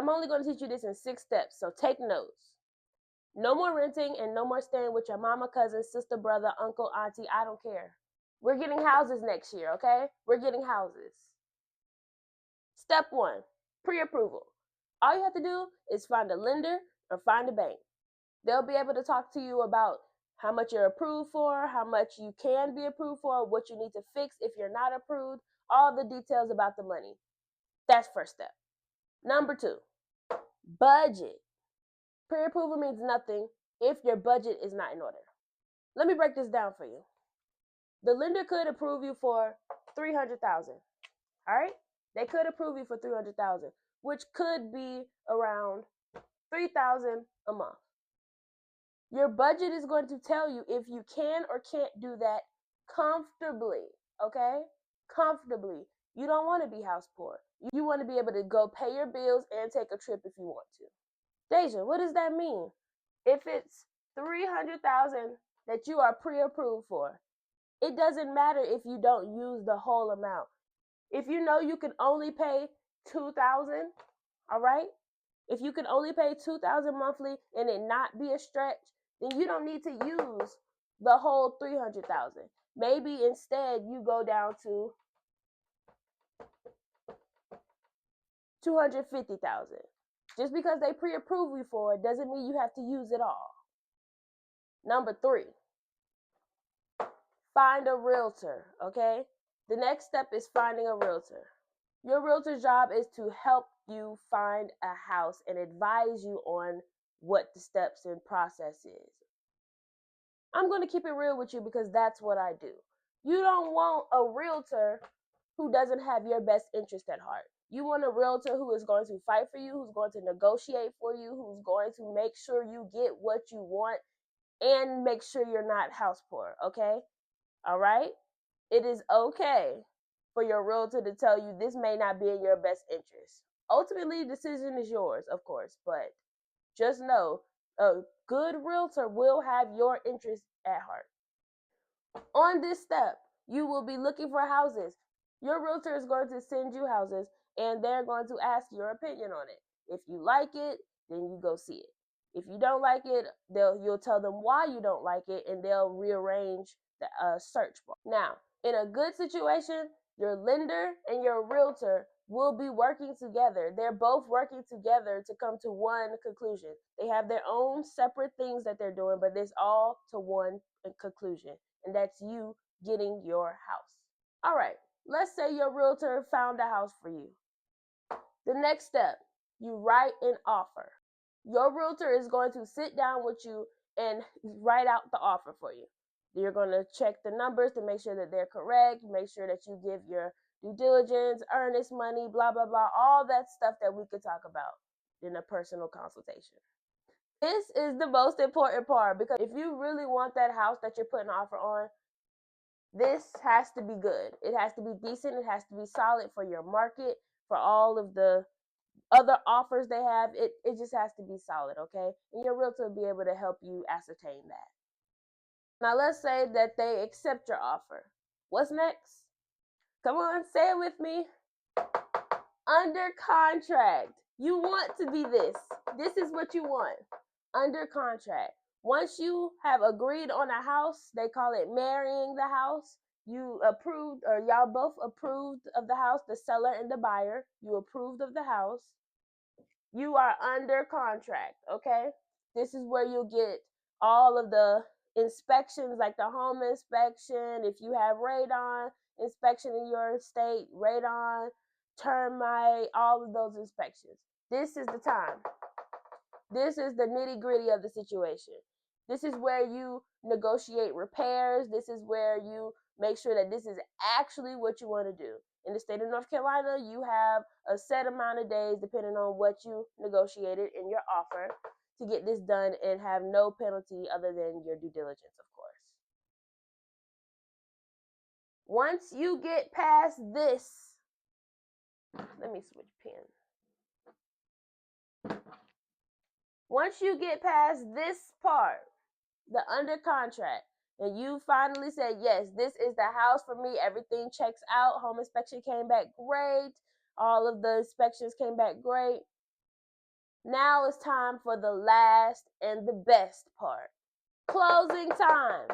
I'm only going to teach you this in 6 steps, so take notes. No more renting and no more staying with your mama, cousin, sister, brother, uncle, auntie. I don't care. We're getting houses next year, okay? We're getting houses. Step 1, pre-approval. All you have to do is find a lender or find a bank. They'll be able to talk to you about how much you're approved for, how much you can be approved for, what you need to fix if you're not approved, all the details about the money. That's first step. Number 2, budget. Pre-approval means nothing if your budget is not in order. Let me break this down for you. The lender could approve you for $300,000. All right? They could approve you for $300,000, which could be around $3,000 a month. Your budget is going to tell you if you can or can't do that comfortably, okay? Comfortably. You don't want to be house poor. You want to be able to go pay your bills and take a trip if you want to. Deja, what does that mean? If it's $300,000 that you are pre-approved for, it doesn't matter if you don't use the whole amount. If you know you can only pay $2,000, all right? If you can only pay $2,000 monthly and it not be a stretch, then you don't need to use the whole $300,000. Maybe instead you go down to $250,000. Just because they pre-approve you for it doesn't mean you have to use it all. Number 3, find a realtor, okay? The next step is finding a realtor. Your realtor's job is to help you find a house and advise you on what the steps and process is. I'm going to keep it real with you because that's what I do. You don't want a realtor who doesn't have your best interest at heart. You want a realtor who is going to fight for you, who's going to negotiate for you, who's going to make sure you get what you want and make sure you're not house poor, okay? All right? It is okay for your realtor to tell you this may not be in your best interest. Ultimately, the decision is yours, of course, but just know a good realtor will have your interest at heart. On this step, you will be looking for houses. Your realtor is going to send you houses and they're going to ask your opinion on it. If you like it, then you go see it. If you don't like it, you'll tell them why you don't like it and they'll rearrange the search bar. Now, in a good situation, your lender and your realtor will be working together. They're both working together to come to one conclusion. They have their own separate things that they're doing, but it's all to one conclusion, and that's you getting your house. All right, let's say your realtor found a house for you. The next step, you write an offer. Your realtor is going to sit down with you and write out the offer for you. You're going to check the numbers to make sure that they're correct, make sure that you give your due diligence, earnest money, blah, blah, blah, all that stuff that we could talk about in a personal consultation. This is the most important part because if you really want that house that you're putting an offer on, this has to be good. It has to be decent. It has to be solid for your market, for all of the other offers they have. It just has to be solid, okay? And your realtor will be able to help you ascertain that. Now, let's say that they accept your offer. What's next? Come on, say it with me. Under contract. You want to be this. This is what you want. Under contract. Once you have agreed on a house, they call it marrying the house. You approved, or y'all both approved of the house, the seller and the buyer. You approved of the house. You are under contract, okay? This is where you'll get all of the inspections, like the home inspection. If you have radon inspection in your state, radon, termite, all of those inspections. This is the time. This is the nitty-gritty of the situation. This is where you negotiate repairs. This is where you make sure that this is actually what you want to do. In the state of North Carolina, you have a set amount of days, depending on what you negotiated in your offer, to get this done and have no penalty other than your due diligence, of course. Once you get past this, let me switch pen. Once you get past this part, the under contract, and you finally said, yes, this is the house for me, everything checks out, home inspection came back great, all of the inspections came back great, Now it's time for the last and the best part. Closing time.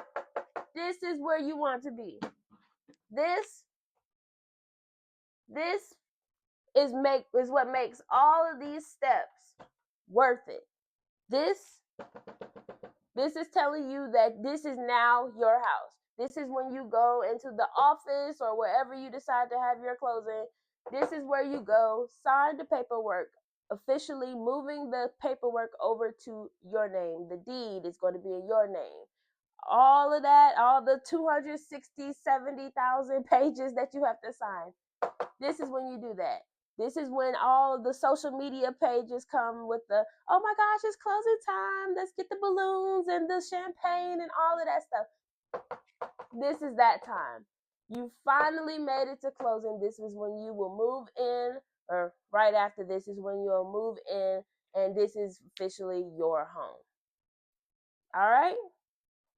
This is where you want to be. This is what makes all of these steps worth it. This is telling you that this is now your house. This is when you go into the office or wherever you decide to have your closing. This is where you go, sign the paperwork, officially moving the paperwork over to your name. The deed is going to be in your name. All of that, all the 260, 70,000 pages that you have to sign. This is when you do that. This is when all of the social media pages come with the, oh my gosh, it's closing time. Let's get the balloons and the champagne and all of that stuff. This is that time. You finally made it to closing. This is when you will move in, or right after this is when you'll move in, and this is officially your home. All right?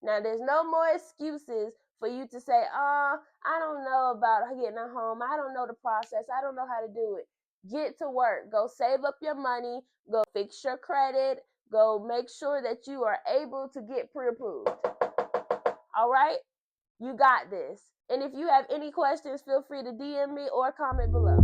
Now, there's no more excuses for you to say, I don't know about getting a home. I don't know the process. I don't know how to do it. Get to work. Go save up your money. Go fix your credit. Go make sure that you are able to get pre-approved. All right? You got this. And if you have any questions, feel free to DM me or comment below.